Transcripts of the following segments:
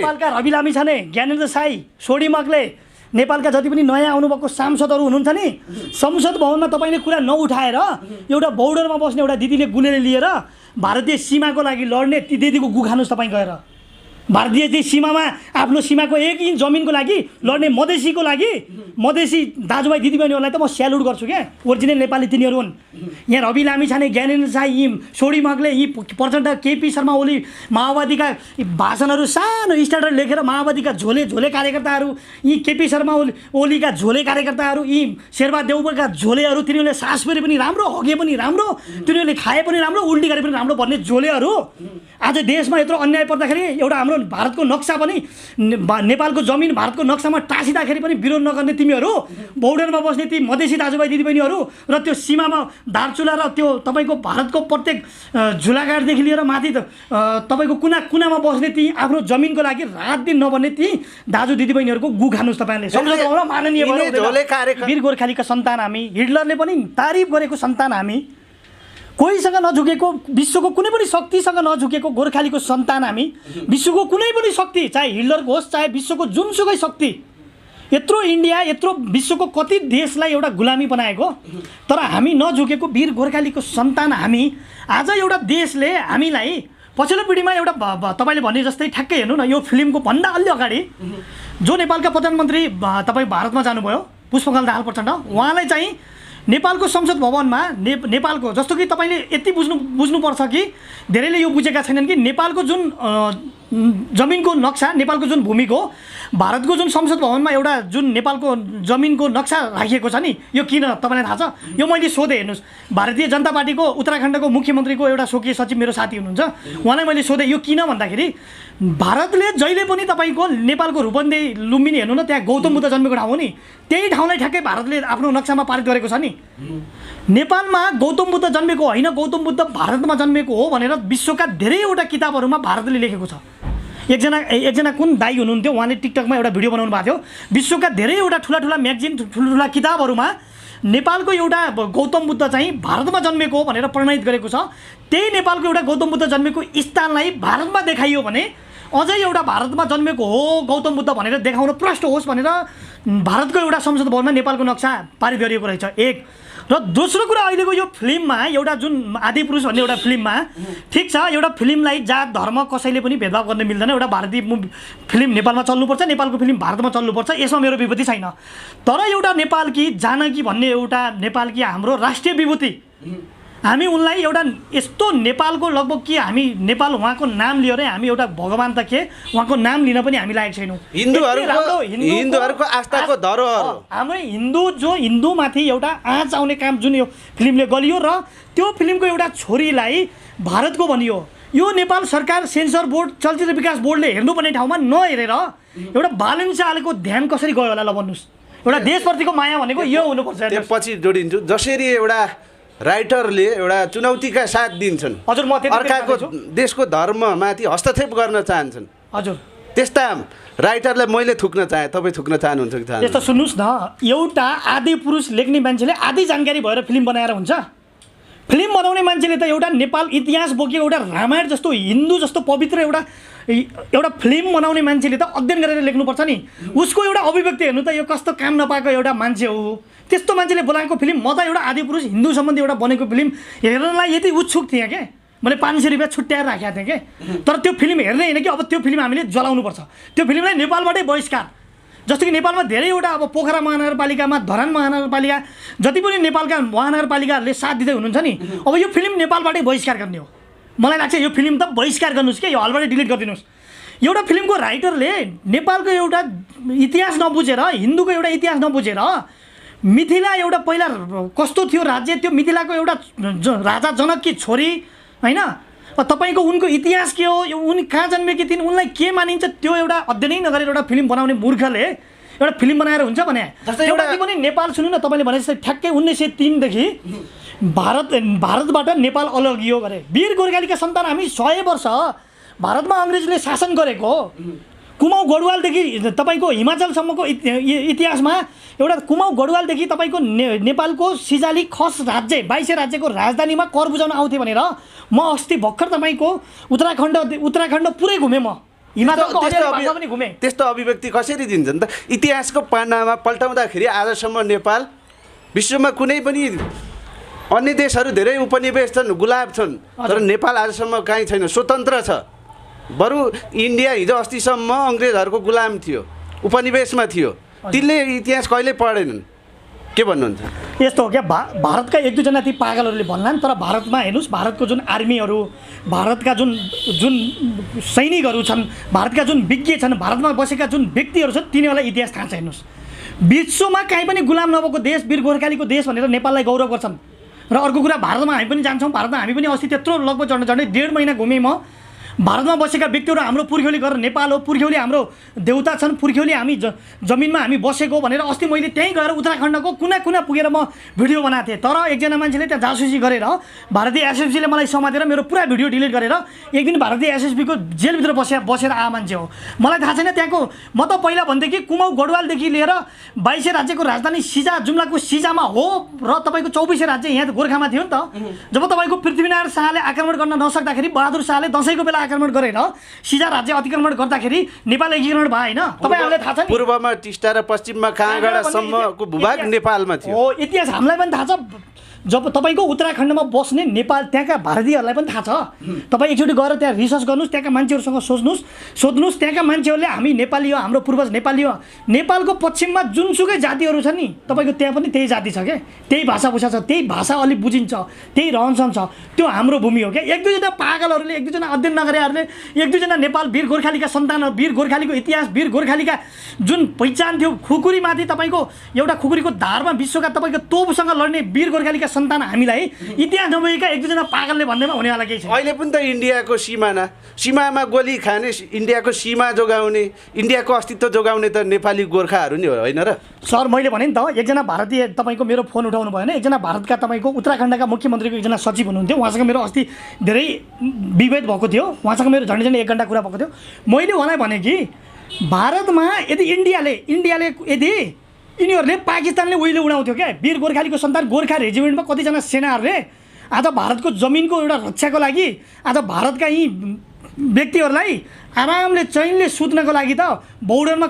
नेपालका रवि लामिछाने, ज्ञानेन्द्र साई, सोडी मगले, नेपालका जति पनि नयाँ आउनुभएको सांसदहरू हुनुहुन्छ नि, संसद भवनमा तपाईँले कुरा नउठाएर एउटा बोर्डरमा बस्ने एउटा दिदीले गुलेले लिएर भारतीय सीमाको लागि लड्ने ती दिदीको गु खानुहोस् तपाईँ गएर। भारतीय सीमामा आफ्नो सीमाको 1 इन्च जमिनको लागि लड्ने मधेसीको लागि, मधेसी दाजुभाइ दिदीबहिनीहरूलाई त म स्यालुट गर्छु क्या। ओरिजिनल नेपाली तिनीहरू हुन्। यहाँ रवि लामिछाने, ज्ञानेन्द्र साई, यी सोडी मगले, यी प्रचण्ड, केपी शर्मा ओली, माओवादीका भाषणहरू सानो स्ट्यान्डर लेखेर माओवादीका झोले कार्यकर्ताहरू, यी केपी शर्मा ओलीका झोले कार्यकर्ताहरू, यी शेरबहादुर देउवाका झोलेहरू, तिनीहरूले सास फेरे पनि राम्रो, हगे पनि राम्रो, तिनीहरूले खाए पनि राम्रो, उल्टी गरे पनि राम्रो भन्ने झोलेहरू आज देशमा यत्रो अन्याय पर्दाखेरि एउटा हाम्रो भारतको नक्सा पनि, नेपालको जमिन भारतको नक्सामा टाँसिँदाखेरि पनि विरोध नगर्ने तिमीहरू, बोर्डरमा बस्ने ती मधेसी दाजुभाइ दिदीबहिनीहरू र त्यो सीमामा दार्चुला र त्यो तपाईँको भारतको प्रत्येक झुलाघाटदेखि लिएर माथि तपाईँको कुना कुनामा बस्ने ती आफ्नो जमिनको लागि रात दिन नबन्ने ती दाजु दिदीबहिनीहरूको गु खानुहोस् तपाईँले। माननीय वीर गोर्खालीका सन्तान हामी, हिटलरले पनि तारिफ गरेको सन्तान हामी, कोहीसँग नझुकेको, विश्वको कुनै पनि शक्तिसँग नझुकेको गोर्खालीको सन्तान हामी। विश्वको कुनै पनि शक्ति, चाहे हिटलरको होस् चाहे विश्वको जुनसुकै शक्ति, यत्रो इन्डिया, यत्रो विश्वको कति देशलाई एउटा गुलामी बनाएको, तर हामी नझुकेको वीर गोर्खालीको सन्तान हामी। आज एउटा देशले हामीलाई पछिल्लो पिँढीमा एउटा तपाईँले भने जस्तै ठ्याक्कै हेर्नु न, यो फिल्मको भन्दा अलि अगाडि जो नेपालका प्रधानमन्त्री तपाईँ भारतमा जानुभयो, पुष्पकमल दाहाल प्रचण्ड, उहाँलाई चाहिँ नेपालको संसद भवनमा नेपालको, जस्तो कि तपाईँले यति बुझ्नुपर्छ कि धेरैले यो बुझेका छैनन् कि नेपालको जुन जमिनको नक्सा, नेपालको जुन भूमिको, भारतको जुन संसद भवनमा एउटा जुन नेपालको जमिनको नक्सा राखिएको छ नि, यो किन तपाईँलाई थाहा छ? यो मैले सोधेँ, हेर्नुहोस्, भारतीय जनता पार्टीको उत्तराखण्डको मुख्यमन्त्रीको एउटा स्वकीय सचिव मेरो साथी हुनुहुन्छ, उहाँलाई मैले सोधेँ यो किन भन्दाखेरि भारतले जहिले पनि तपाईँको नेपालको रूपन्देही लुम्बिनी हेर्नु न, त्यहाँ गौतम बुद्ध जन्मेको ठाउँ हो नि, त्यही ठाउँलाई ठ्याक्कै भारतले आफ्नो नक्सामा पारित गरेको छ नि। नेपालमा गौतम बुद्ध जन्मेको होइन, गौतम बुद्ध भारतमा जन्मेको हो भनेर विश्वका धेरैवटा किताबहरूमा भारतले लेखेको छ। एकजना कुन दाई हुनुहुन्थ्यो, उहाँले टिकटकमा एउटा भिडियो बनाउनु भएको थियो, विश्वका धेरैवटा ठुला म्यागजिन, ठुला किताबहरूमा नेपालको एउटा गौतम बुद्ध चाहिँ भारतमा जन्मेको हो भनेर प्रणयित गरेको छ। त्यही नेपालको एउटा गौतम बुद्ध जन्मेको स्थानलाई भारतमा देखाइयो भने अझै एउटा भारतमा जन्मेको हो गौतम बुद्ध भनेर देखाउन प्रष्ट होस् भनेर भारतको एउटा संसद भवनमा नेपालको नक्सा पारित गरिएको रहेछ। एक र दोस्रो कुरा, अहिलेको यो फिल्ममा एउटा जुन आदिपुरुष भन्ने एउटा फिल्ममा, ठिक छ, एउटा फिल्मलाई जात धर्म कसैले पनि भेदभाव गर्न मिल्दैन। एउटा भारतीय फिल्म नेपालमा चल्नुपर्छ, नेपालको फिल्म भारतमा चल्नुपर्छ, यसमा मेरो विभूति छैन। तर एउटा नेपालकी जानकी भन्ने एउटा नेपालकी हाम्रो राष्ट्रिय विभूति, हामी उनलाई एउटा यस्तो नेपालको लगभग कि हामी नेपाल उहाँको नाम लिएर हामी एउटा भगवान त के उहाँको नाम लिन पनि हामी लायक छैनौँ। हिन्दूहरूको आस्थाको धरोहर हाम्रो हिन्दूमाथि एउटा आँच आउने काम जुन यो फिल्मले गरियो र त्यो फिल्मको एउटा छोरीलाई भारतको भनियो। यो नेपाल सरकार सेन्सर बोर्ड, चलचित्र विकास बोर्डले हेर्नुपर्ने ठाउँमा नहेरेर एउटा बालनशालेको ध्यान कसरी गयो होला ल भन्नुहोस्। एउटा देशप्रतिको माया भनेको यो हुनुपर्छ। पछि जोडिन्छु, जसरी एउटा राइटरले एउटा चुनौतीका साथ दिन्छन्, हजुर, म अर्काको देशको धर्ममाथि हस्तक्षेप गर्न चाहन्छन्, हजुर, त्यस्ता राइटरलाई मैले थुक्न चाहे, तपाईँ थुक्न चाहनुहुन्छ कि चाहनुहुन्छ? यस्तो सुन्नुहोस् न, एउटा आदि पुरुष लेख्ने मान्छेले आदि जानकारी भएर फिल्म बनाएर हुन्छ? फिल्म बनाउने मान्छेले त एउटा नेपाल इतिहास बोकेको एउटा रामायण जस्तो, हिन्दू जस्तो पवित्र एउटा फिल्म बनाउने मान्छेले त अध्ययन गरेर लेख्नुपर्छ नि। उसको एउटा अभिव्यक्ति हेर्नु त, यो कस्तो काम नपाएको एउटा मान्छे हो, त्यस्तो मान्छेले बोलाएको फिल्म। म त एउटा आदिपुरुष हिन्दू सम्बन्धी एउटा बनेको फिल्म हेर्नलाई यति उत्सुक थिएँ क्या, मैले 500 रुपियाँ छुट्याएर राखेको थिएँ क्या। तर त्यो फिल्म हेर्ने होइन कि अब त्यो फिल्म हामीले जलाउनुपर्छ, त्यो फिल्मलाई नेपालबाटै बहिष्कार। जस्तो कि नेपालमा धेरैवटा अब पोखरा महानगरपालिकामा, धरान महानगरपालिका, जति पनि नेपालका महानगरपालिकाहरूले साथ दिँदै हुनुहुन्छ नि, अब यो फिल्म नेपालबाटै बहिष्कार गर्ने हो। मलाई लाग्छ यो फिल्म त बहिष्कार गर्नुहोस् क्या, यो हलबाटै डिलिट गरिदिनुहोस्। एउटा फिल्मको राइटरले नेपालको एउटा इतिहास नबुझेर, हिन्दूको एउटा इतिहास नबुझेर, मिथिला एउटा पहिला कस्तो थियो राज्य, त्यो मिथिलाको एउटा राजा जनककी छोरी होइन, तपाईँको उनको इतिहास के हो, उनी कहाँ जन्मेकी थिइन्, उनलाई के मानिन्छ, त्यो एउटा अध्ययनै नगरेर एउटा फिल्म बनाउने मूर्खले एउटा फिल्म बनाएर हुन्छ भने एउटा पनि नेपाल सुन्नु न, तपाईँले भने जस्तै ठ्याक्कै 1903 देखि भारतबाट नेपाल अलगियो गरे। वीर गोर्खालीका सन्तान हामी 100 वर्ष भारतमा अङ्ग्रेजले शासन गरेको। कुमाउ गढवालदेखि तपाईँको हिमाचलसम्मको इतिहासमा एउटा कुमाउ गढवालदेखि तपाईँको नेपालको सिजाली खस राज्य 22 राज्यको राजधानीमा कर बुझाउन आउँथे भनेर म अस्ति भर्खर तपाईँको उत्तराखण्ड पुरै घुमेँ। म हिमाचलको अलिअलि भागमा पनि घुमेँ। त्यस्तो अभिव्यक्ति कसरी दिन्छन् त? इतिहासको पानामा पल्टाउँदाखेरि आजसम्म नेपाल विश्वमा कुनै पनि अन्य देशहरू धेरै उपनिवेश छन्, गुलाब छन्, तर नेपाल आजसम्म कहीँ छैन, स्वतन्त्र छ। बरु इन्डिया हिजो अस्तिसम्म अङ्ग्रेजहरूको गुलाम थियो, उपनिवेशमा थियो। तिनले इतिहास कहिले पढेनन्। के भन्नुहुन्छ? यस्तो हो क्या, भारतका एक दुईजना ती पागलहरूले भन्लान्, तर भारतमा हेर्नुहोस्, भारतको जुन आर्मीहरू, भारतका जुन सैनिकहरू छन्, भारतका जुन विज्ञ छन्, भारतमा बसेका जुन व्यक्तिहरू छन्, तिनीहरूलाई इतिहास थाहा छ। हेर्नुहोस्, विश्वमा कहीँ पनि गुलाम नभएको देश, वीर गोर्खालीको देश भनेर नेपाललाई गौरव गर्छन्। र अर्को कुरा, भारतमा हामी पनि जान्छौँ, भारतमा हामी पनि अस्ति त्यत्रो लगभग झन्डै 1.5 महिना घुमेँ म। भारतमा बसेका व्यक्तिहरू हाम्रो पुर्ख्यौली गरेर नेपाल हो, पुर्ख्यौली हाम्रो देउता छन्, पुर्ख्यौली हामी जमिनमा हामी बसेको भनेर अस्ति मैले त्यहीँ गएर उत्तराखण्डको कुना कुना पुगेर म भिडियो बनाएको थिएँ। तर एकजना मान्छेले त्यहाँ जासुसी गरेर भारतीय एसएसबीले मलाई समातेर मेरो पुरा भिडियो डिलिट गरेर एक दिन भारतीय एसएसबीको जेलभित्र बसेर आए मान्छे हो। मलाई थाहा छैन त्यहाँको। म त पहिला भन्थेँ कि कुमाउ गढवालदेखि लिएर 22 राज्यको राजधानी सिजा जुम्लाको सिजामा हो र तपाईँको 24 राज्य यहाँ गोर्खामा थियो नि त। जब तपाईँको पृथ्वीनारायण शाहले आक्रमण गर्न नसक्दाखेरि बहादुर शाहले दसैँको बेला आक्रमण गरेर सिजा राज्य अतिक्रमण गर्दाखेरि नेपाल एकीकरण भयो हैन? तपाईहरुलाई थाहा छ नि, पूर्वमा टिस्टा र पश्चिममा काँगडासम्मको भूभाग नेपालमा थियो। हो, इतिहास हामीलाई पनि थाहा छ। जब तपाईँको उत्तराखण्डमा बस्ने नेपाल त्यहाँका भारतीयहरूलाई पनि थाहा छ। तपाईँ एकचोटि गएर त्यहाँ रिसर्च गर्नुहोस्, त्यहाँका मान्छेहरूसँग सोध्नुहोस् त्यहाँका मान्छेहरूले हामी नेपाली हो, हाम्रो पूर्वज नेपाली हो। नेपालको पश्चिममा जुनसुकै जातिहरू छ नि, तपाईँको त्यहाँ पनि त्यही जाति छ क्या, त्यही भाषाभूषा छ, त्यही भाषा अलिक बुझिन्छ, त्यही रहनसहन छ। त्यो हाम्रो भूमि हो क्या। एक दुईजना पागलहरूले, एक दुईजना अध्ययन नगरेहरूले, एक दुईजना नेपाल वीर गोर्खालीका सन्तान, वीर गोर्खालीको इतिहास, वीर गोर्खालीका जुन पहिचान थियो, खुकुरीमाथि तपाईँको एउटा खुकुरीको धारमा विश्वका तपाईँको तोपसँग लड्ने वीर गोर्खालीका सन्तान हामीलाई इतिहास नभएका एक दुईजना पागलले भन्दैमा हुनेवाला केही छैन। अहिले पनि त इन्डियाको सीमामा गोली खाने, इन्डियाको सीमा जोगाउने, इन्डियाको अस्तित्व जोगाउने त नेपाली गोर्खाहरू नि होइन र? सर, मैले भने नि त, एकजना भारतीय तपाईँको मेरो फोन उठाउनु भएन, एकजना भारतका तपाईँको उत्तराखण्डका मुख्यमन्त्रीको एकजना सचिव हुनुहुन्थ्यो, उहाँसँग मेरो अस्ति धेरै विभेद भएको थियो, उहाँसँग मेरो झन्डै 1 घन्टा कुरा भएको थियो। मैले उहाँलाई भने कि भारतमा यदि इन्डियाले यदि यिनीहरूले पाकिस्तानले उहिले उडाउँथ्यो क्या वीर गोर्खालीको सन्तान गोर्खा रेजिमेन्टमा कतिजना सेनाहरूले आज भारतको जमिनको एउटा रक्षाको लागि आज भारतका यी व्यक्तिहरूलाई आरामले चैनले सुत्नको लागि त बौर्डरमा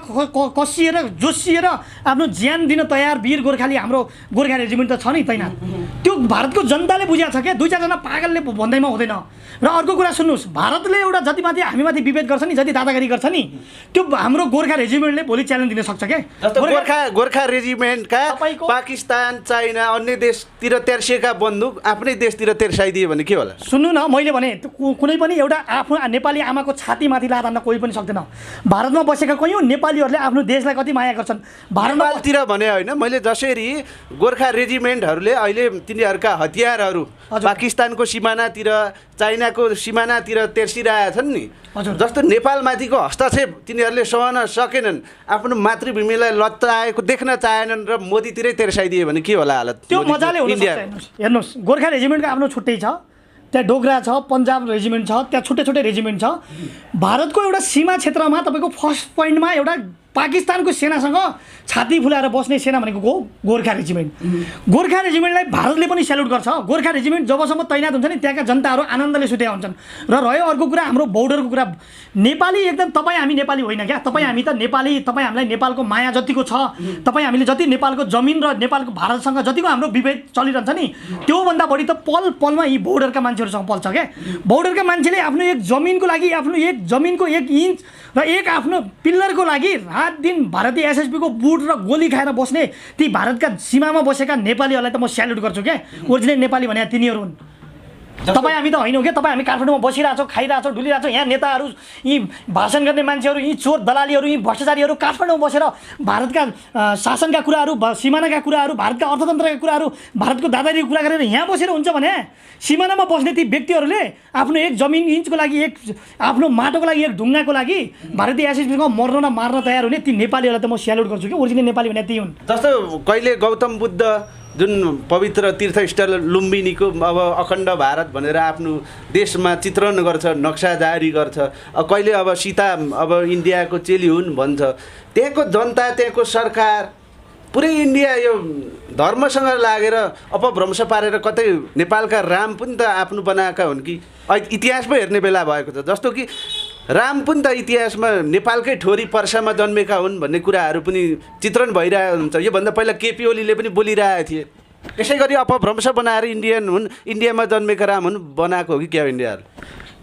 कसिएर जोसिएर आफ्नो ज्यान दिन तयार वीर गोर्खाली हाम्रो गोर्खा रेजिमेन्ट त छ नि तैनात। त्यो भारतको जनताले बुझाएको छ क्या, 2-4जना पागलले भन्दैमा हुँदैन। र अर्को कुरा सुन्नुहोस्, भारतले एउटा जतिमाथि हामीमाथि विभेद गर्छ नि, जति दादागिरी गर्छ नि, त्यो हाम्रो गोर्खा रेजिमेन्टले भोलि च्यालेन्ज दिन सक्छ क्या। गोर्खा रेजिमेन्टका पाकिस्तान, चाइना, अन्य देशतिर तेर्सिएका बन्दुक आफ्नै देशतिर तेर्साइदियो भने के होला? सुन्नु न, मैले भने कुनै पनि एउटा आफ्नो नेपाली आमाको छातीमाथि लादान्न कोही पनि सक्दैन। भारतमा बसेका कयौँ नेपालीहरूले आफ्नो देशलाई कति माया गर्छन्। भारततिर भने होइन, मैले जसरी गोर्खा रेजिमेन्टहरूले अहिले तिनीहरूका हतियारहरू पाकिस्तानको सिमानातिर, चाइनाको सिमानातिर तेर्सिरहेछन् नि, जस्तो नेपालमाथिको हस्तक्षेप तिनीहरूले सहन सकेनन्, आफ्नो मातृभूमिलाई लत्ताएको देख्न चाहेनन् र मोदीतिरै तेर्साइदियो भने के होला हालत? त्यो मजाले हुन सक्छ। हेर्नुहोस्, गोर्खा रेजिमेन्टको आफ्नो छुट्टै छ, त्यहाँ डोगरा छ, पन्जाब रेजिमेन्ट छ, त्यहाँ छुट्टै रेजिमेन्ट छ। भारतको एउटा सीमा क्षेत्रमा तपाईँको फर्स्ट पोइन्टमा एउटा पाकिस्तानको सेनासँग छाती फुलाएर बस्ने सेना भनेको हो गोर्खा रेजिमेन्ट। गोर्खा रेजिमेन्टलाई भारतले पनि स्याल्युट गर्छ। गोर्खा रेजिमेन्ट जबसम्म तैनात हुन्छ नि, त्यहाँका जनताहरू आनन्दले सुतेका हुन्छन्। र रह्यो अर्को कुरा, हाम्रो बोर्डरको कुरा, नेपाली एकदम तपाईँ हामी नेपाली होइन क्या, तपाईँ हामी त नेपाली, तपाईँ हामीलाई नेपालको माया जतिको छ, तपाईँ हामीले जति नेपालको जमिन र नेपालको भारतसँग जतिको हाम्रो विभेद चलिरहन्छ नि, त्योभन्दा बढी त पल पलमा यी बोर्डरका मान्छेहरूसँग पल्छ क्या। बोर्डरका मान्छेले आफ्नो एक जमिनको लागि, आफ्नो एक जमिनको 1 इन्च र एक आफ्नो पिल्लरको लागि रात दिन भारतीय एसएसबीको बुट र गोली खाएर बस्ने ती भारतका सीमामा बसेका नेपालीहरूलाई त म स्याल्युट गर्छु क्या। ओरिजिनल नेपाली भने तिनीहरू हुन्। तपाईँ हामी त होइनौँ क्या। तपाईँ हामी काठमाडौँमा बसिरहेछौँ, खाइरहेछौँ, डुलिरहेछौँ। यहाँ नेताहरू, यी भाषण गर्ने मान्छेहरू, यी चोर दलालीहरू, यी भ्रष्टाचारीहरू काठमाडौँमा बसेर भारतका शासनका कुराहरू, सिमानाका कुराहरू, भारतका अर्थतन्त्रका कुराहरू, भारतको दादागिरीको कुरा गरेर यहाँ बसेर हुन्छ भने सिमानामा बस्ने ती व्यक्तिहरूले आफ्नो 1 जमिन इन्चको लागि, एक आफ्नो माटोको लागि, एक ढुङ्गाको लागि भारतीय एसएसबीसँग मर्न न मार्न तयार हुने ती नेपालीहरूलाई त म स्याल्युट गर्छु कि। ओरिजिनल नेपाली भने ती हुन्। जस्तो कहिले गौतम बुद्ध जुन पवित्र तीर्थस्थल लुम्बिनीको अब अखण्ड भारत भनेर आफ्नो देशमा चित्रण गर्छ, नक्सा जारी गर्छ, कहिले अब सीता अब इन्डियाको चेली हुन् भन्छ, त्यहाँको जनता, त्यहाँको सरकार, पुरै इन्डिया यो धर्मसँग लागेर अपभ्रंश पारेर कतै नेपालका राम पनि त आफ्नो बनाएका हुन् कि इतिहास पो हेर्ने बेला भएको छ। जस्तो कि राम पनि त इतिहासमा नेपालकै ठोरी पर्सामा जन्मेका हुन् भन्ने कुराहरू पनि चित्रण भइरहेको हुन्छ। योभन्दा पहिला केपी ओलीले पनि बोलिरहेका थिए। यसै गरी अपभ्रंश बनाएर इन्डियन हुन्, इन्डियामा जन्मेका राम हुन् बनाएको हो कि क्या इन्डियाहरू?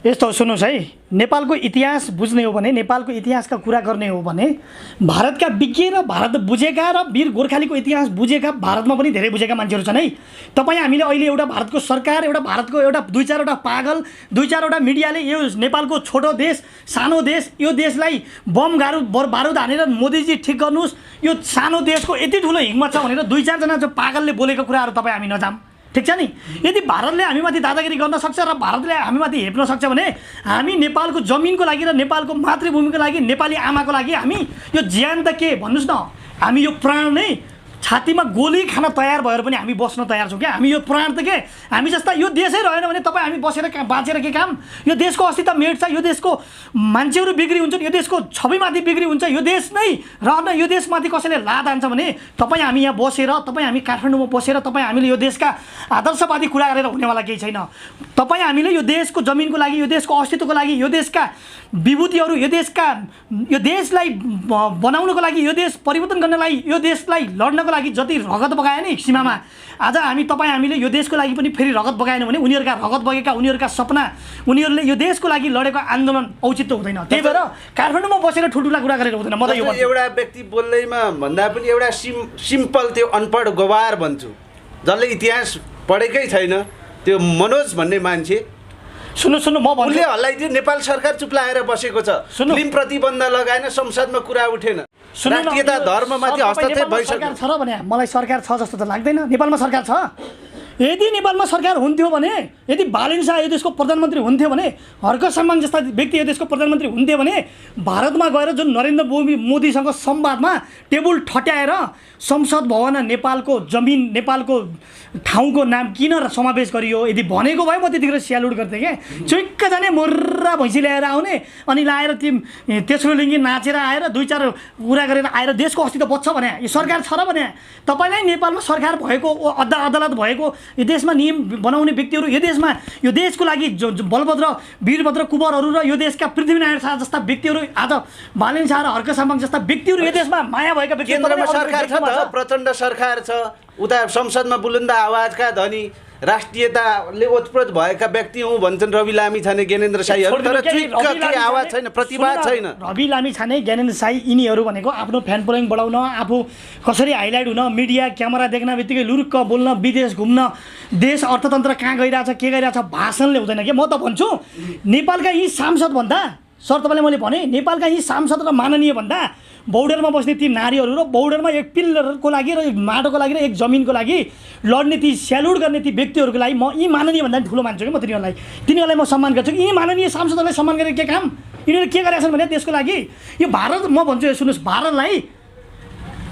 यस्तो सुन्नुहोस् है, नेपालको इतिहास बुझ्ने हो भने, नेपालको इतिहासका कुरा गर्ने हो भने भारतका विज्ञ र भारत बुझेका र वीर गोर्खालीको इतिहास बुझेका भारतमा पनि धेरै बुझेका मान्छेहरू छन् है। तपाईँ हामीले अहिले एउटा भारतको सरकार, एउटा भारतको एउटा दुई चारवटा पागल, दुई चारवटा मिडियाले यो नेपालको छोटो देश, सानो देश, यो देशलाई बम बारुद हानेर मोदीजी ठिक गर्नुहोस्, यो सानो देशको यति ठुलो हिम्मत छ भनेर दुई चारजना जो पागलले बोलेको कुराहरू तपाईँ हामी नजाम, ठिक छ नि। यदि भारतले हामीमाथि दादागिरी गर्न सक्छ र भारतले हामीमाथि हेप्न सक्छ भने हामी नेपालको जमिनको लागि र नेपालको मातृभूमिको लागि, नेपाली आमाको लागि हामी यो ज्यान त के भन्नुहोस् न, हामी यो प्राण नै छातीमा गोली खान तयार भएर पनि हामी बस्न तयार छौँ क्या। हामी यो प्राण त के, हामी जस्ता यो देशै रहेन भने तपाईँ हामी बसेर बाँचेर के काम? यो देशको अस्तित्व मेट्छ, यो देशको मान्छेहरू बिक्री हुन्छन्, यो देशको छविमाथि बिक्री हुन्छ, यो देश नै रहन, यो देशमाथि कसैले लात हान्छ भने तपाईँ हामी यहाँ बसेर, तपाईँ हामी काठमाडौँमा बसेर तपाईँ हामीले यो देशका आदर्शवादी कुरा गरेर हुनेवाला केही छैन। तपाईँ हामीले यो देशको जमिनको लागि, यो देशको अस्तित्वको लागि, यो देशका विभूतिहरू, यो देशलाई बनाउनको लागि, यो देश परिवर्तन गर्नलाई, यो देशलाई लड्नको लागि जति रगत बगाए नि सीमामा, आज हामीले यो देशको लागि पनि फेरि रगत बगाएन भने उनीहरूका रगत बगेका, उनीहरूका सपना, उनीहरूले यो देशको लागि लडेको आन्दोलन औचित्य हुँदैन। त्यही भएर काठमाडौँमा बसेर ठुल्ठुला कुरा गरेर हुँदैन। म त यो एउटा व्यक्ति बोल्दैमा भन्दा पनि एउटा सिम्पल त्यो अनपढ गवार भन्छु, जसले इतिहास पढेकै छैन, त्यो मनोज भन्ने मान्छे, सुन्नु म भन्छु, उसले हल्लाइदियो नेपाल सरकार चुप लागेर बसेको छ, फिल्म प्रतिबन्ध लगाएन, संसदमा कुरा उठेन, राष्ट्रियता धर्ममाथि हस्तक्षेप भइसक्यो। सरकार छ र भने मलाई सरकार छ जस्तो त लाग्दैन। नेपालमा सरकार छ। यदि नेपालमा सरकार हुन्थ्यो भने, यदि बालेन शाह यो देशको प्रधानमन्त्री हुन्थ्यो भने, हर्क सम्मान जस्ता व्यक्ति यो देशको प्रधानमन्त्री हुन्थ्यो भने भारतमा गएर जुन नरेन्द्र मोदीसँग संवादमा टेबल ठट्याएर संसद भवन नेपालको जमिन, नेपालको ठाउँको नाम किन समावेश गरियो यदि भनेको भए म त्यतिखेर स्यालुट गर्थेँ क्या। चुइक्क जाने मोर्रा भैँसी ल्याएर आउने अनि लाएर तेस्रो लिङ्गी नाचेर आएर दुई चार कुरा गरेर आएर देशको अस्तित्व बच्छ भने यो सरकार छ र भने तपाईँलाई नेपालमा सरकार भएको, अदालत भएको, यो देशमा नियम बनाउने व्यक्तिहरू, यो देशमा यो देशको लागि बलभद्र, वीरभद्र कुँवरहरू र यो देशका पृथ्वीनारायण शाह जस्ता व्यक्तिहरू, आज बालेन शाह र हर्क सामाङ जस्ता व्यक्तिहरू यो देशमा माया भएका व्यक्ति, केन्द्रमा सरकार छ, प्रचण्ड सरकार छ, उता संसदमा बुलन्द आवाजका धनी राष्ट्रियताले ओतप्रोत भएका व्यक्ति हुँ भन्छन् रवि लामिछाने, ज्ञानेन्द्र साईहरू, तर चुइक्क आवाज छैन, प्रतिवाद छैन। रवि लामिछाने, ज्ञानेन्द्र साई यिनीहरू भनेको आफ्नो फ्यान फलोइङ बढाउन, आफू कसरी हाइलाइट हुन, मिडिया क्यामेरा देख्न बित्तिकै लुरुक्क बोल्न, विदेश घुम्न, देश अर्थतन्त्र कहाँ गइरहेछ, के गइरहेछ भाषण ल्याउँदैन कि। म त भन्छु नेपालका यी सांसदभन्दा, सर तपाईँलाई मैले भने, नेपालका यी सांसद र माननीय भन्दा बौर्डरमा बस्ने ती नारीहरू र बौर्डरमा एक पिल्लरको लागि र एक माटोको लागि र एक जमिनको लागि लड्ने ती स्यालुट गर्ने ती व्यक्तिहरूको लागि म यी माननीय भन्दा ठुलो मान्छु कि म तिनीहरूलाई म सम्मान गर्छु। यी माननीय सांसदहरूलाई सम्मान गरेर के काम? यिनीहरूले के गरेका छन् भने देशको लागि यो भारत, म भन्छु सुन्नुहोस्, भारतलाई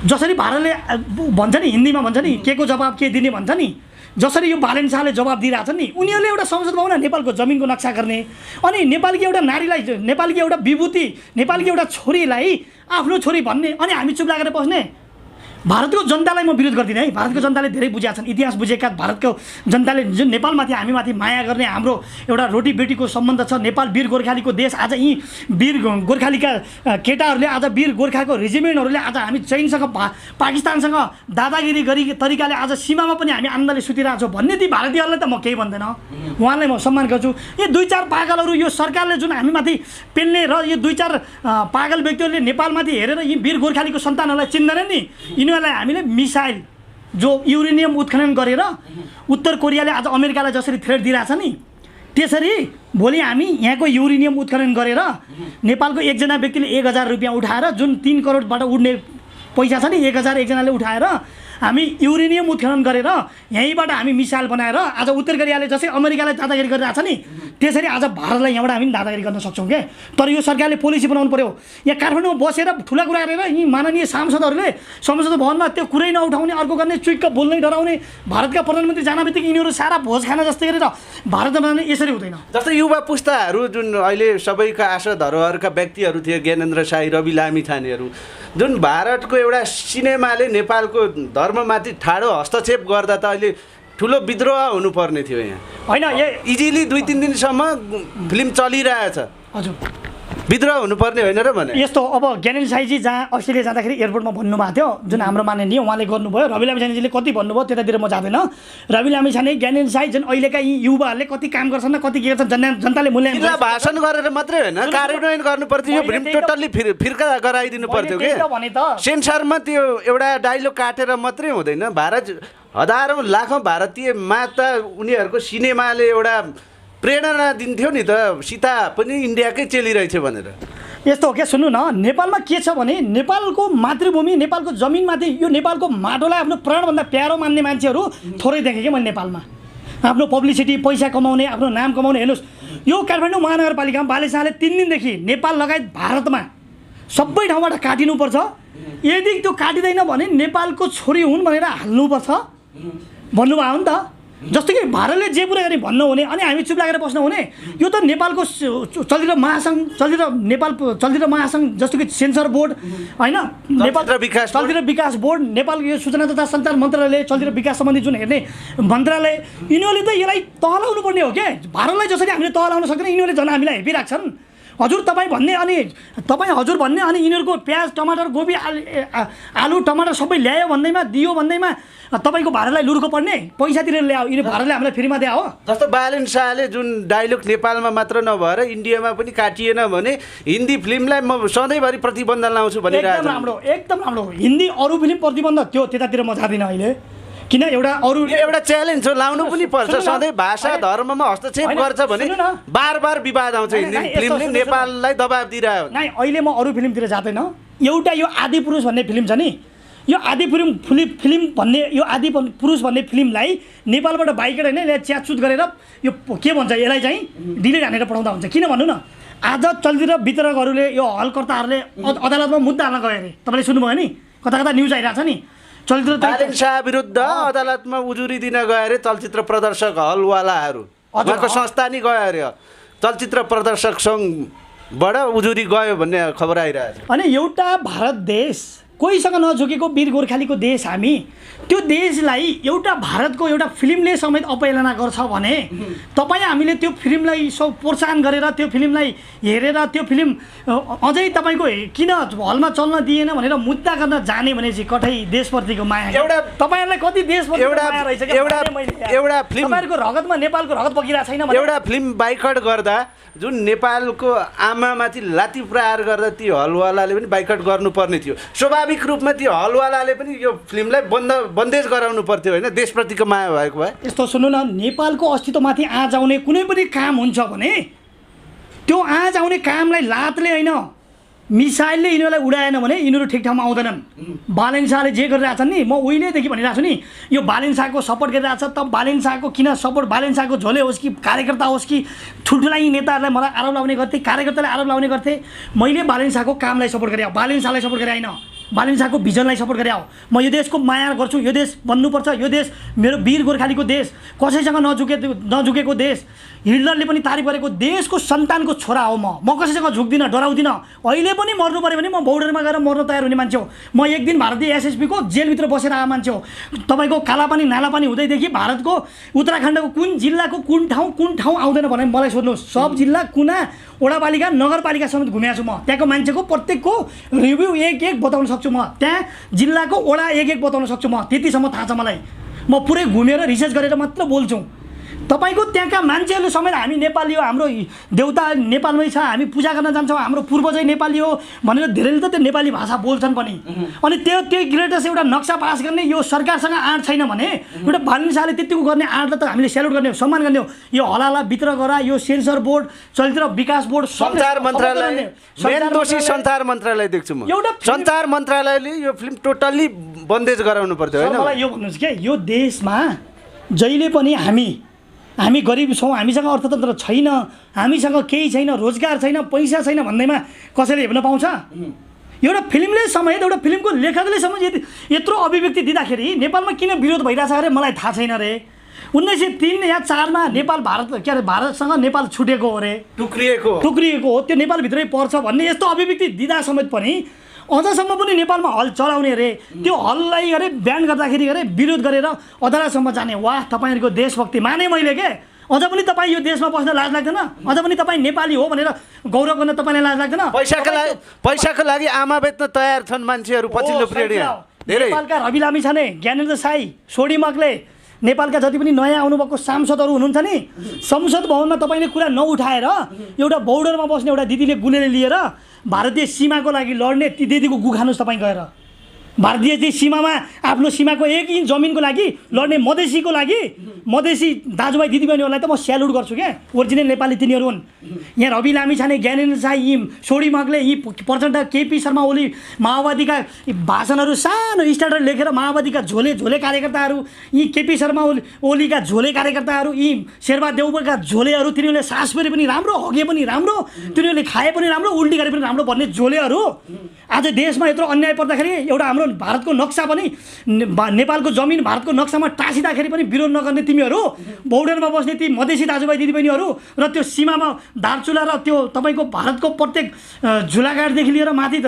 जसरी भारतले भन्छ नि, हिन्दीमा भन्छ नि के को जवाब के दिने भन्छ नि, जसरी यो बालेन शाहले जवाब दिइरहेछन् नि, उनीहरूले एउटा संसद भवन नेपालको जमिनको नक्सा गर्ने अनि नेपालकी एउटा नारीलाई, नेपालकी एउटा विभूति, नेपालकी एउटा छोरीलाई आफ्नो छोरी भन्ने अनि हामी चुप लागेर बस्ने। भारतको जनतालाई म विरोध गर्दिनँ है। भारतको जनताले धेरै बुझेका छन्, इतिहास बुझेका भारतको जनताले जुन नेपालमाथि हामीमाथि माया गर्ने, हाम्रो एउटा रोटी बेटीको सम्बन्ध छ, नेपाल वीर गोर्खालीको देश। आज यी वीर गोर्खालीका केटाहरूले, आज वीर गोर्खाको रेजिमेन्टहरूले आज हामी चीनसँग, पाकिस्तानसँग दादागिरी गरी तरिकाले आज सीमामा पनि हामी आनन्दले सुतिरहेको छौँ भन्ने ती भारतीयहरूलाई त म केही भन्दैन, उहाँलाई म सम्मान गर्छु। यो दुई चार पागलहरू, यो सरकारले जुन हामीमाथि पेल्ने र यो दुई चार पागल व्यक्तिहरूले नेपालमाथि हेरेर यी वीर गोर्खालीको सन्तानहरूलाई चिन्दैन नि, यिनीहरूलाई हामीले मिसाइल जो युरेनियम उत्खनन गरेर उत्तर कोरियाले आज अमेरिकालाई जसरी थ्रेट दिइरहेछ नि, त्यसरी भोलि हामी यहाँको युरेनियम उत्खनन गरेर नेपालको एकजना व्यक्तिले 1000 रुपियाँ उठाएर, जुन 3 करोडबाट उड्ने पैसा छ नि, 1000 एकजनाले उठाएर हामी युरेनियम उत्खनन गरेर यहीँबाट हामी मिसाइल बनाएर आज उत्तर कोरियाले जसरी अमेरिकालाई दादागिरी गरिरहेछ नि, त्यसरी आज भारतलाई यहाँबाट हामी दादागिरी गर्न सक्छौँ क्या। तर यो सरकारले पोलिसी बनाउनु पर्यो। यहाँ काठमाडौँमा बसेर ठुला कुरा गरेर यी माननीय सांसदहरूले संसद भवनमा त्यो कुरै नउठाउने, अर्को गर्ने, चुइक्क बोल्नै डराउने, भारतका प्रधानमन्त्री जान बित्तिकै यिनीहरू सारा भोज खाना जस्तै गरेर भारतमा यसरी हुँदैन। जस्तै युवा पुस्ताहरू जुन अहिले सबैका आशा धरोहरका व्यक्तिहरू थिए, ज्ञानेन्द्र साई, रवि लामिछानेहरू, जुन भारतको एउटा सिनेमाले नेपालको धर्ममाथि ठाडो हस्तक्षेप गर्दा त अहिले ठुलो विद्रोह हुनुपर्ने थियो यहाँ, होइन? इजिली 2-3 दिनसम्म फिल्म चलिरहेछ। हजुर, विद्रोह हुनुपर्ने होइन र भने यस्तो अब ज्ञानेन्द्र साईजी जहाँ अस्ट्रेलिया जाँदाखेरि एयरपोर्टमा भन्नुभएको थियो जुन हाम्रो माननीय उहाँले गर्नुभयो रवि लामिछानेजीले कति भन्नुभयो त्यतातिर म जाँदैन रवि लामिछाने ज्ञानेन्द्र साई जुन अहिलेका यी युवाहरूले कति काम गर्छन् न कति के गर्छन् जनताले मूल्याङ्कन जिल्ला भाषण गरेर मात्रै होइन कार्यान्वयन गर्नु पर्थ्यो यो फिल्म टोटल्ली फिर्का गराइदिनु पर्थ्यो कि सेन्सरमा त्यो एउटा डायलग काटेर मात्रै हुँदैन भारत हजारौँ लाखौँ भारतीय माता उनीहरूको सिनेमाले एउटा प्रेरणा दिन्थ्यो नि त सीता पनि इन्डियाकै चलिरहेछ भनेर यस्तो हो क्या सुन्नु न नेपालमा के छ भने नेपालको मातृभूमि नेपालको जमिनमाथि यो नेपालको माटोलाई आफ्नो प्राणभन्दा प्यारो मान्ने मान्छेहरू थोरै देखेँ कि मैले नेपालमा आफ्नो पब्लिसिटी पैसा कमाउने आफ्नो नाम कमाउने हेर्नुहोस् यो काठमाडौँ महानगरपालिकामा बालेशाहले 3 दिनदेखि नेपाल लगायत भारतमा सबै ठाउँबाट काटिनुपर्छ यदि त्यो काटिँदैन भने नेपालको छोरी हुन् भनेर हाल्नुपर्छ भन्नुभयो नि त जस्तो कि भारतले जे पुरा गरे भन्नु हुने अनि हामी चुप लागेर बस्नु हुने यो त नेपालको चलचित्र महासङ्घ जस्तो कि सेन्सर बोर्ड होइन नेपाल चलचित्र विकास बोर्ड नेपाल यो सूचना तथा सञ्चार मन्त्रालय चलचित्र विकास सम्बन्धी जुन हेर्ने मन्त्रालय यिनीहरूले त यसलाई तहलाउनु पर्ने हो क्या भारतलाई जसरी हामीले तहलाउन सक्दैन यिनीहरूले झन् हामीलाई हेपिराख्छन् हजुर तपाईँ भन्ने अनि तपाईँ हजुर भन्ने अनि यिनीहरूको प्याज टमाटर गोबी आलु टमाटर सबै ल्यायो भन्दैमा दियो भन्दैमा तपाईँको भारतलाई लुर्को पर्ने पैसा तिरेर ल्यायो यिनी भारतले हामीलाई फ्रीमा दिए हो जस्तो बालेन शाहले जुन डायलग नेपालमा मात्र नभएर इन्डियामा पनि काटिएन भने हिन्दी फिल्मलाई म सधैँभरि प्रतिबन्ध लाउँछु भनिरहेको एकदम राम्रो हिन्दी अरू फिल्म प्रतिबन्ध त्यो त्यतातिर म जाँदिनँ अहिले किन एउटा च्यालेन्ज हो लाउनु पनि पर्छ सधैँ भाषा धर्ममा हस्तक्षेप गर्छ भने बार विवाद आउँछ हिन्दी फिल्मले नेपाललाई दबाब दिइरह्यो नै अहिले म अरू फिल्मतिर जाँदैन एउटा यो आदि पुरुष भन्ने फिल्म छ नि यो आदि फिल्म भन्ने यो आदि पुरुष भन्ने फिल्मलाई नेपालबाट बाइकेट होइन यसलाई च्याचुत गरेर यो के भन्छ यसलाई चाहिँ डिलेट हानेर पठाउँदा हुन्छ किन भन्नु न आज चलचित्र वितरकहरूले यो हलकर्ताहरूले अदालतमा मुद्दा हाल्न गयो अरे तपाईँले सुन्नुभयो नि कता कता न्युज आइरहेको छ नि बालेन शाह विरुद्ध अदालतमा उजुरी दिन गए अरे चलचित्र प्रदर्शक हलवालाहरू उहाँको संस्था नि गयो अरे चलचित्र प्रदर्शक सङ्घबाट उजुरी गयो भन्ने खबर आइरहेको छ अनि एउटा भारत देश कोहीसँग नझुकेको वीर गोर्खालीको देश हामी त्यो देशलाई एउटा भारतको एउटा फिल्मले समेत अपहेलना गर्छ भने तपाईँ हामीले त्यो फिल्मलाई प्रोत्साहन गरेर त्यो फिल्मलाई हेरेर त्यो फिल्म अझै तपाईँको किन हलमा चल्न दिएन भनेर मुद्दा गर्न जाने भने चाहिँ कतै देशप्रतिको माया एउटा तपाईँहरूलाई कति देशप्रतिको माया रहेछ एउटा फिल्म तपाईँहरूको रगतमा नेपालको रगत बगिरहेको छैन एउटा फिल्म बाइकट गर्दा जुन नेपालको आमामाथि लाठी प्रहार गर्दा ती हलवालाले पनि बाइकट गर्नुपर्ने थियो स्वाभाविक रूपमा ती हलवालाले पनि यो फिल्मलाई बन्देज गराउनु पर्थ्यो होइन देशप्रतिको माया भएको भए यस्तो सुन्नु न नेपालको अस्तित्वमाथि आँच आउने कुनै पनि काम हुन्छ भने त्यो आँच आउने कामलाई लातले होइन मिसाइलले यिनीहरूलाई उडाएन भने यिनीहरू ठिक ठाउँमा आउँदैनन् बालेन शाहले जे गरिरहेछन् नि म उहिलेदेखि भनिरहेको छु नि यो बालेन शाहको सपोर्ट गरिरहेको छ त बालेन शाहको किन सपोर्ट बालेन शाहको झोले होस् कि कार्यकर्ता होस् कि ठुल्ठुला नेताहरूलाई मलाई आरोप लगाउने गर्थे कार्यकर्ताले आरोप लगाउने गर्थे मैले बालेन शाहको कामलाई सपोर्ट गरेँ बालेन शाहलाई सपोर्ट गरेँ होइन बालेन शाहको भिजनलाई सपोर्ट गरेँ म यो देशको माया गर्छु यो देश बन्नुपर्छ यो देश मेरो वीर गोर्खालीको देश कसैसँग नझुकेको देश हिटलरले पनि तारिफ गरेको देशको सन्तानको छोरा हो म कसैसँग झुक्दिनँ डराउँदिनँ अहिले पनि मर्नु पऱ्यो भने म बौर्डरमा गएर मर्न तयार हुने मान्छे हो म एक दिन भारतीय एसएसपीको जेलभित्र बसेर आएको मान्छे हो तपाईँको कालापानी नालापानी हुँदैदेखि भारतको उत्तराखण्डको कुन जिल्लाको कुन ठाउँ आउँदैन भने मलाई सोध्नुहोस् सब जिल्ला कुना वडापालिका नगरपालिका समेत घुमेको छु म त्यहाँको मान्छेको प्रत्येकको रिभ्यू एक बताउन सक्छु म त्यहाँ जिल्लाको वडा एक बताउन सक्छु म त्यतिसम्म थाहा छ मलाई म पुरै घुमेर रिसर्च गरेर मात्र बोल्छु तपाईँको त्यहाँका मान्छेहरूले समेत हामी नेपाली हो हाम्रो देउता नेपालमै छ हामी पूजा गर्न जान्छौँ हाम्रो पूर्वजै नेपाली हो भनेर धेरैले त त्यो नेपाली भाषा बोल्छन् पनि अनि त्यही ग्रेटेस्ट एउटा नक्सा पास गर्ने यो सरकारसँग आँट छैन भने एउटा बालेन शाहले त्यतिको गर्ने आँटलाई त हामीले सेल्युट गर्ने हो सम्मान गर्ने हो यो हलाला भित्र गरा यो सेन्सर बोर्ड चलचित्र विकास बोर्ड सञ्चार मन्त्रालय मेन दोषी सञ्चार मन्त्रालय देख्छु म एउटा सञ्चार मन्त्रालयले यो फिल्म टोटल्ली बन्देज गराउनु पर्थ्यो होइन मलाई यो भन्नुहोस् क्या यो देशमा जहिले पनि हामी गरिब छौँ हामीसँग अर्थतन्त्र छैन हामीसँग केही छैन रोजगार छैन पैसा छैन भन्दैमा कसैले हेर्न पाउँछ एउटा फिल्मले समेत एउटा फिल्मको लेखकले समेत यत्रो अभिव्यक्ति दिँदाखेरि नेपालमा किन विरोध भइरहेछ अरे मलाई थाहा छैन रे 1903 या 4मा नेपाल भारतसँग नेपाल छुटेको हो अरे टुक्रिएको हो त्यो नेपालभित्रै पर्छ भन्ने यस्तो अभिव्यक्ति दिँदा समेत पनि अझसम्म पनि नेपालमा हल चलाउने अरे त्यो हललाई अरे ब्यान गर्दाखेरि अरे विरोध गरेर अदालतसम्म जाने वाह तपाईँहरूको देशभक्ति माने मैले के अझ पनि तपाईँ यो देशमा बस्न लाज लाग्दैन? अझ पनि तपाईँ नेपाली हो भनेर गौरव गर्न तपाईँलाई लाज लाग्दैन? पैसाको लागि आमा बेच्न तयार छन् मान्छेहरू पछिल्लो पिरियडमा धेरै। नेपालका रवि लामिछाने, ज्ञानेन्द्र साई, सोडी मग्ले, नेपालका जति पनि नयाँ आउनुभएको सांसदहरू हुनुहुन्छ नि, संसद भवनमा तपाईँले कुरा नउठाएर एउटा बोर्डरमा बस्ने एउटा दिदीले गुनेर लिएर भारतीय सीमाको लागि लड्ने ती दिदीको गु खानुहोस् तपाईँ गएर। भारतीय चाहिँ सीमामा आफ्नो सीमाको 1 इन्च जमिनको लागि लड्ने मधेसीको लागि मधेसी दाजुभाइ दिदीबहिनीहरूलाई त म स्यालुट गर्छु क्या। ओरिजिनल नेपाली तिनीहरू हुन्। यहाँ रवि लामिछाने, ज्ञानेन्द्र साई, यी सोडी मग्ले, यी प्रचण्ड, केपी शर्मा ओली, माओवादीका भाषणहरू सानो स्ट्यान्डर्ड लेखेर माओवादीका झोले कार्यकर्ताहरू, यी केपी शर्मा ओलीका झोले कार्यकर्ताहरू, यी शेरबहादुर देउवाका झोलेहरू, तिनीहरूले सास फेरि पनि राम्रो, हगे पनि राम्रो, तिनीहरूले खाए पनि राम्रो, उल्टी गरे पनि राम्रो भन्ने झोलेहरू आज देशमा यत्रो अन्याय पर्दाखेरि एउटा हाम्रो भारतको नक्सा पनि नेपालको जमिन भारतको नक्सामा टाँसिँदाखेरि पनि विरोध नगर्ने तिमीहरू, बोर्डरमा बस्ने ती मधेसी दाजुभाइ दिदीबहिनीहरू र त्यो सीमामा दार्चुला र त्यो तपाईँको भारतको प्रत्येक झुलाघाटदेखि लिएर माथि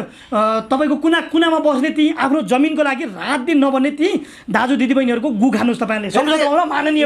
तपाईँको कुनामा बस्ने ती आफ्नो जमिनको लागि रात दिन नभन्ने ती दाजु दिदीबहिनीहरूको गु खानुहोस् तपाईँले। संसद भवनमा माननीय